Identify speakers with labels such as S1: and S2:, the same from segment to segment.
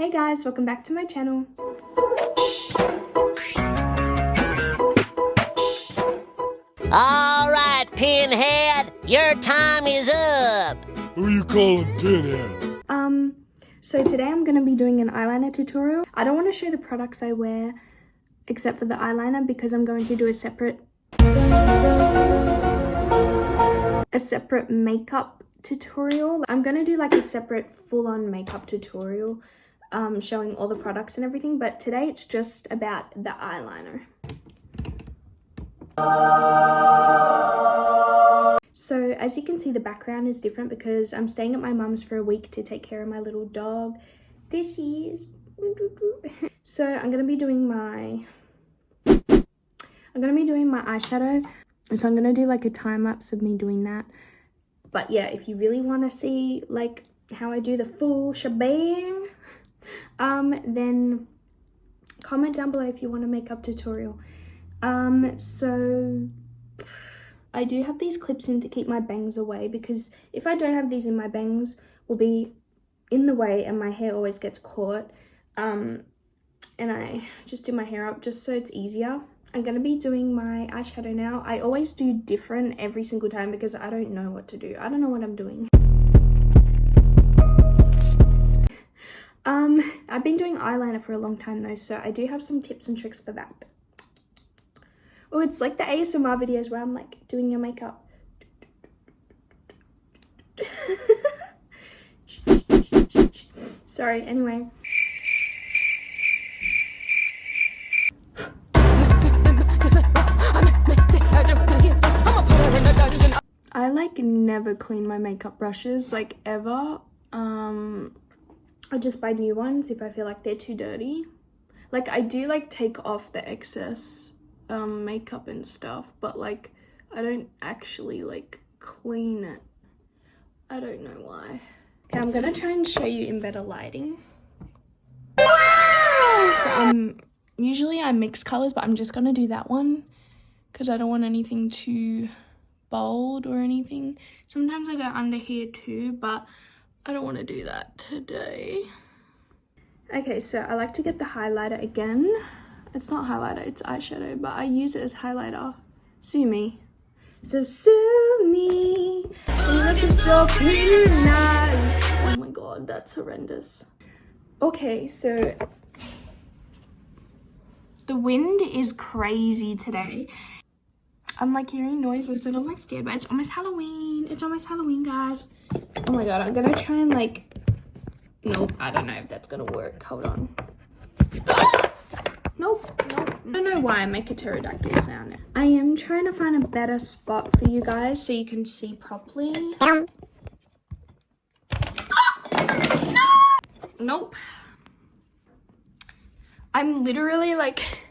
S1: Hey guys, welcome back to my channel.
S2: All right, Pinhead, your time is up.
S3: Who you calling Pinhead?
S1: So today I'm going to be doing an eyeliner tutorial. I don't want to show the products I wear except for the eyeliner because I'm going to do a separate makeup tutorial. I'm going to do like a separate full-on makeup tutorial showing all the products and everything, but today it's just about the eyeliner. So as you can see, the background is different because I'm staying at my mum's for a week to take care of my little dog. This is so I'm gonna be doing my eyeshadow, and so I'm gonna do like a time lapse of me doing that. But yeah, if you really want to see like how I do the full shebang, then comment down below if you want a makeup tutorial. So I do have these clips in to keep my bangs away, because if I don't have these in, my bangs will be in the way and my hair always gets caught. And I just do my hair up just so it's easier. I'm going to be doing my eyeshadow now. I always do different every single time because I don't know what to do. I don't know what I'm doing. I've been doing eyeliner for a long time though, so I do have some tips and tricks for that. Oh, it's like the ASMR videos where I'm like doing your makeup. Sorry, anyway. I like never clean my makeup brushes, like ever. I just buy new ones if I feel like they're too dirty. Like I do like take off the excess makeup and stuff, but like I don't actually like clean it. I don't know why. Okay, I'm gonna try and show you in better lighting. So usually I mix colors, but I'm just gonna do that one because I don't want anything too bold or anything. Sometimes I go under here too, but I don't want to do that today. Okay, so I like to get the highlighter again. It's not highlighter, it's eyeshadow, but I use it as highlighter. Sue me. So sue me. You're looking so cute now. Oh my god, that's horrendous. Okay, so the wind is crazy today. I'm like hearing noises and I'm like scared, but it's almost Halloween. It's almost Halloween, guys. Oh my god, I'm gonna try and like, nope, I don't know if that's gonna work. Hold on. Nope. I don't know why I make a pterodactyl sound. I am trying to find a better spot for you guys so you can see properly. Nope. I'm literally like,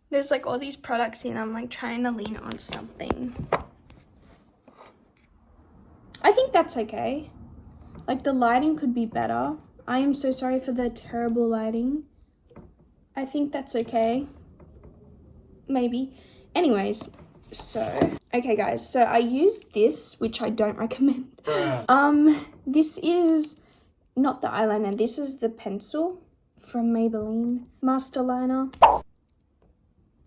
S1: there's like all these products in, I'm like trying to lean on something. I think that's okay. Like the lighting could be better. I am so sorry for the terrible lighting. I think that's okay. Maybe. Anyways, so, okay guys, so I use this, which I don't recommend. This is not the eyeliner, this is the pencil from Maybelline Master Liner.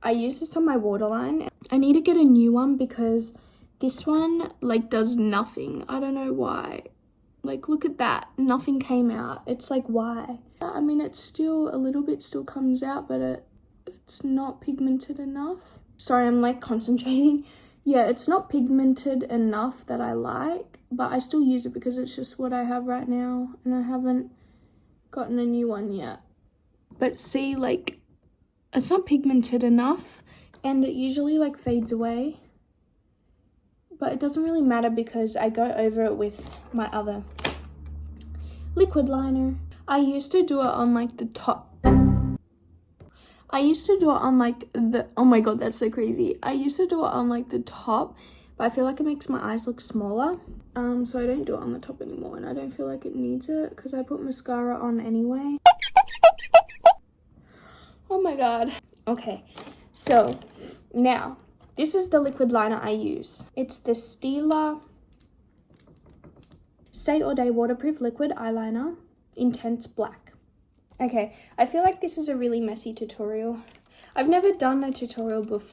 S1: I use this on my waterline. I need to get a new one because this one like does nothing. I don't know why. Like look at that, nothing came out. It's like, why? I mean, it's still a little bit still comes out, but it's not pigmented enough. Sorry, I'm like concentrating. Yeah, it's not pigmented enough that I like, but I still use it because it's just what I have right now and I haven't gotten a new one yet. But see, like it's not pigmented enough and it usually like fades away. But it doesn't really matter because I go over it with my other liquid liner. I used to do it on like the top. I used to do it on like the, oh my god, that's so crazy. I used to do it on like the top, but I feel like it makes my eyes look smaller. So I don't do it on the top anymore and I don't feel like it needs it because I put mascara on anyway. Oh my god. Okay, so now this is the liquid liner I use. It's the Stila Stay All Day Waterproof Liquid Eyeliner, Intense Black. Okay, I feel like this is a really messy tutorial. I've never done a tutorial before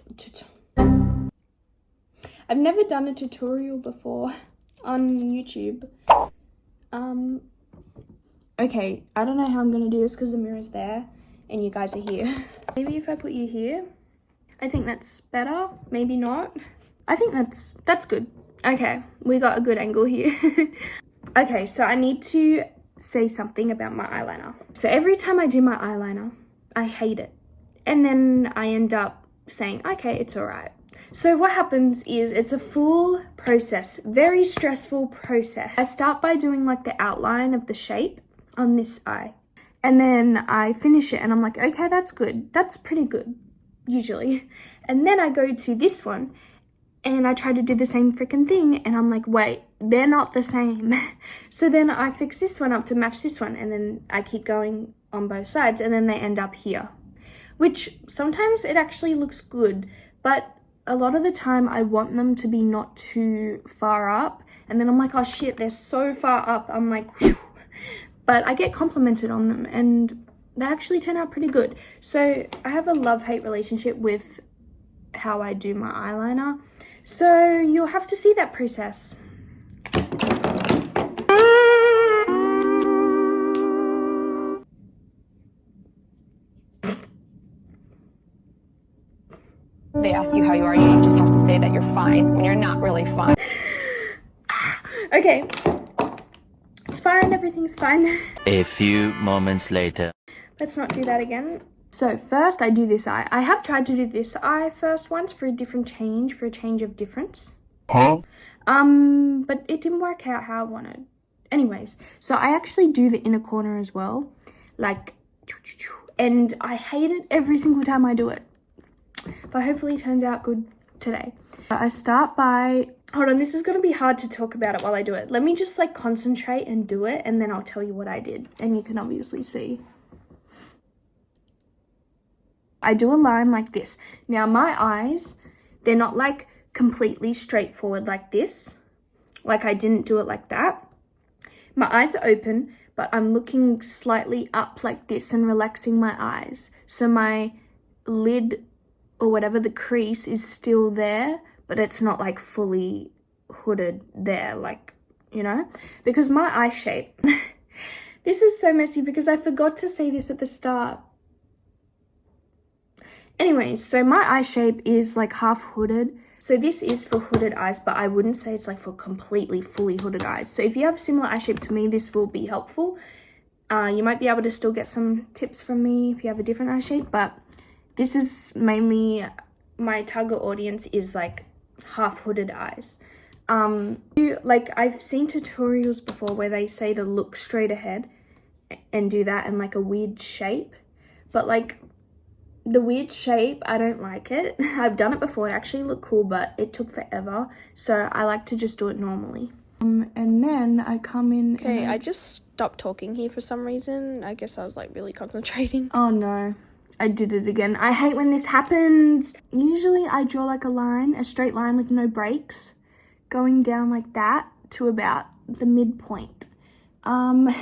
S1: on YouTube. Okay, I don't know how I'm gonna do this because the mirror's there and you guys are here. Maybe if I put you here, I think that's better. Maybe not. I think that's good. Okay, we got a good angle here. Okay, so I need to say something about my eyeliner. So every time I do my eyeliner, I hate it. And then I end up saying, okay, it's all right. So what happens is it's a full process, very stressful process. I start by doing like the outline of the shape on this eye. And then I finish it and I'm like, okay, that's good. That's pretty good, usually. And then I go to this one and I try to do the same freaking thing and I'm like, wait, they're not the same. So then I fix this one up to match this one and then I keep going on both sides and then they end up here. Which sometimes it actually looks good, but a lot of the time I want them to be not too far up. And then I'm like, oh shit, they're so far up. I'm like, whew. But I get complimented on them and they actually turn out pretty good. So I have a love-hate relationship with how I do my eyeliner. So you'll have to see that process.
S4: They ask you how you are, you just have to say that you're fine when you're not really fine.
S1: Okay. It's fine, everything's fine.
S5: A few moments later.
S1: Let's not do that again. So first I do this eye. I have tried to do this eye first once for a change of difference.
S3: Huh?
S1: But it didn't work out how I wanted. Anyways, so I actually do the inner corner as well. Like, and I hate it every single time I do it. But hopefully it turns out good today. I start by, hold on, this is going to be hard to talk about it while I do it. Let me just like concentrate and do it and then I'll tell you what I did. And you can obviously see. I do a line like this. Now my eyes, they're not like completely straightforward like this. Like I didn't do it like that. My eyes are open, but I'm looking slightly up like this and relaxing my eyes. So my lid or whatever, the crease is still there, but it's not like fully hooded there, like, you know? Because my eye shape, this is so messy because I forgot to say this at the start. Anyways, so my eye shape is like half hooded. So this is for hooded eyes, but I wouldn't say it's like for completely fully hooded eyes. So if you have a similar eye shape to me, this will be helpful. You might be able to still get some tips from me if you have a different eye shape, but this is mainly my target audience is like half hooded eyes. Like I've seen tutorials before where they say to look straight ahead and do that in like a weird shape, but like the weird shape, I don't like it. I've done it before, it actually looked cool, but it took forever. So I like to just do it normally. And then I come in.
S6: Okay, I just stopped talking here for some reason. I guess I was like really concentrating.
S1: Oh no. I did it again. I hate when this happens. Usually I draw like a line, a straight line with no breaks, going down like that to about the midpoint. I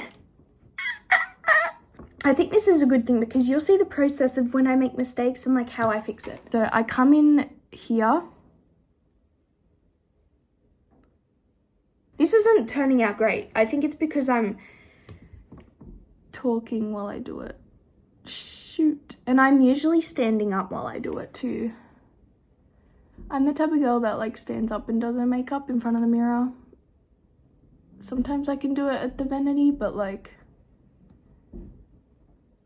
S1: think this is a good thing because you'll see the process of when I make mistakes and like how I fix it. So I come in here. This isn't turning out great. I think it's because I'm talking while I do it. Shoot. And I'm usually standing up while I do it too. I'm the type of girl that like stands up and does her makeup in front of the mirror. Sometimes I can do it at the vanity, but like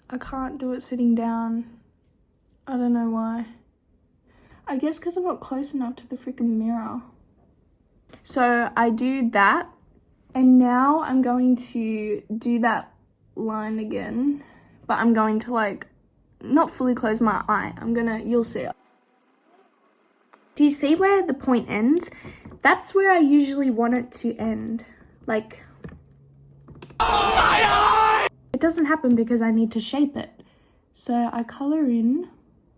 S1: I can't do it sitting down. I don't know why. I guess because I'm not close enough to the freaking mirror. So I do that. And now I'm going to do that line again. But I'm going to like not fully close my eye. You'll see it. Do you see where the point ends? That's where I usually want it to end. Like, oh my eye! It doesn't happen because I need to shape it. So I color in,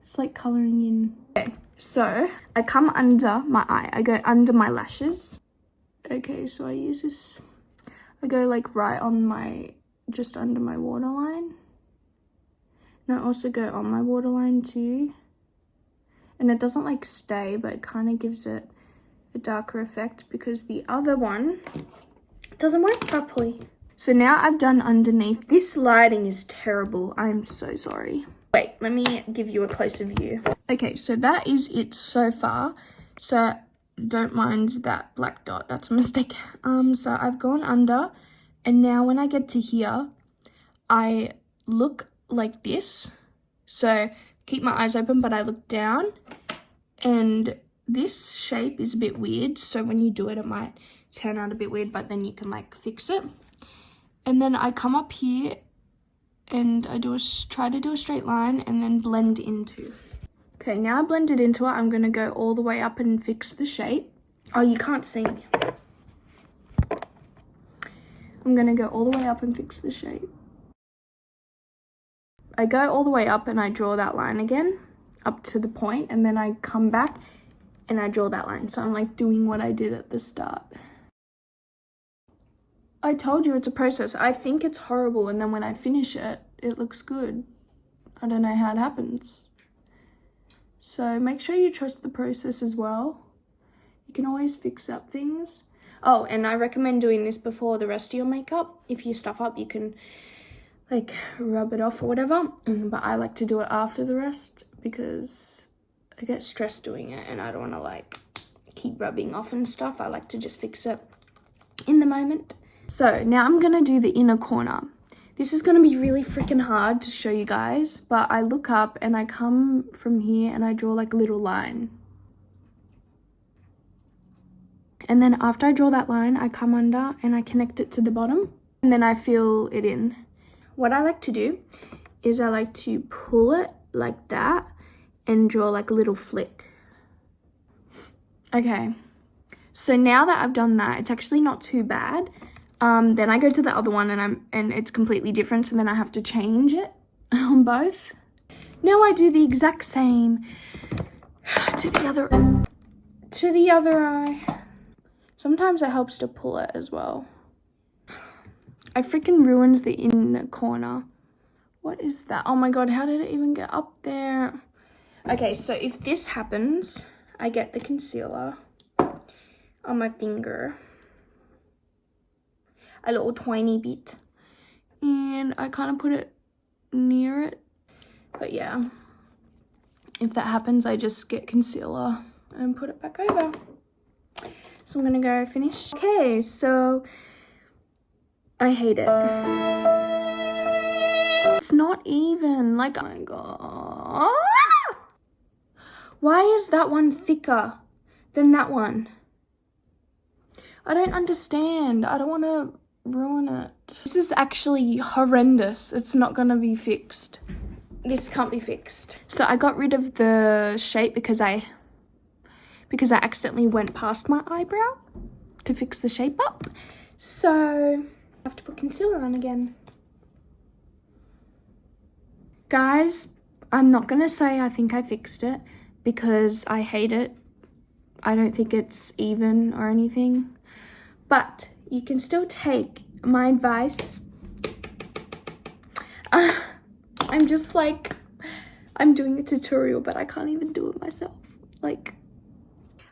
S1: it's like coloring in. Okay, so I come under my eye. I go under my lashes. Okay, so I use this. I go like right on just under my waterline. And I also go on my waterline too. And it doesn't like stay, but it kind of gives it a darker effect because the other one doesn't work properly. So now I've done underneath. This lighting is terrible. I'm so sorry. Wait, let me give you a closer view. Okay, so that is it so far. So don't mind that black dot, that's a mistake. So I've gone under, and now when I get to here, I look like this. So keep my eyes open, but I look down, and this shape is a bit weird. So when you do it, it might turn out a bit weird, but then you can like fix it. And then I come up here and I try to do a straight line and then blend into. Okay, now I blended into it. I'm gonna go all the way up and fix the shape. Oh, you can't see me. I'm gonna go all the way up and fix the shape. I go all the way up and I draw that line again, up to the point, and then I come back and I draw that line. So I'm like doing what I did at the start. I told you it's a process. I think it's horrible, and then when I finish it, it looks good. I don't know how it happens. So make sure you trust the process as well. You can always fix up things. Oh, and I recommend doing this before the rest of your makeup. If you stuff up, you can like rub it off or whatever. But I like to do it after the rest because I get stressed doing it and I don't want to like keep rubbing off and stuff. I like to just fix it in the moment. So now I'm gonna do the inner corner. This is gonna be really freaking hard to show you guys, but I look up and I come from here and I draw like a little line. And then after I draw that line, I come under and I connect it to the bottom, and then I fill it in. What I like to do is I like to pull it like that and draw like a little flick. Okay, so now that I've done that, it's actually not too bad. Then I go to the other one and it's completely different, so then I have to change it on both. Now I do the exact same to the other eye. Sometimes it helps to pull it as well. I freaking ruined the inner corner. What is that? Oh my god, how did it even get up there? Okay, so if this happens, I get the concealer on my finger. A little tiny bit, and I kind of put it near it. But yeah, if that happens, I just get concealer and put it back over. So I'm gonna go finish. Okay, so I hate it. It's not even, like, oh my god. Why is that one thicker than that one? I don't understand. I don't want to ruin it. This is actually horrendous. It's not gonna be fixed. This can't be fixed. So I got rid of the shape because I accidentally went past my eyebrow to fix the shape up. So I have to put concealer on again. Guys, I'm not gonna say I think I fixed it because I hate it. I don't think it's even or anything. But you can still take my advice. I'm just like, I'm doing a tutorial, but I can't even do it myself. Like,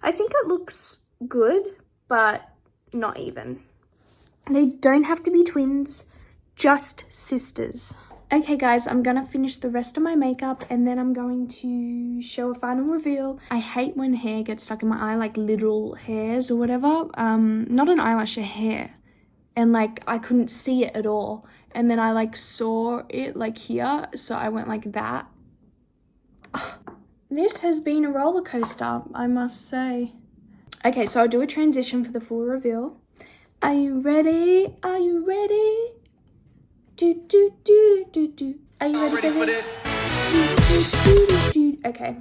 S1: I think it looks good, but not even. They don't have to be twins, just sisters. Okay guys, I'm gonna finish the rest of my makeup and then I'm going to show a final reveal. I hate when hair gets stuck in my eye, like little hairs or whatever. Not an eyelash, a hair. And like, I couldn't see it at all. And then I like saw it like here, so I went like that. This has been a roller coaster, I must say. Okay, so I'll do a transition for the full reveal. Are you ready? Are you ready? Do. Are you ready for this? Do. Okay.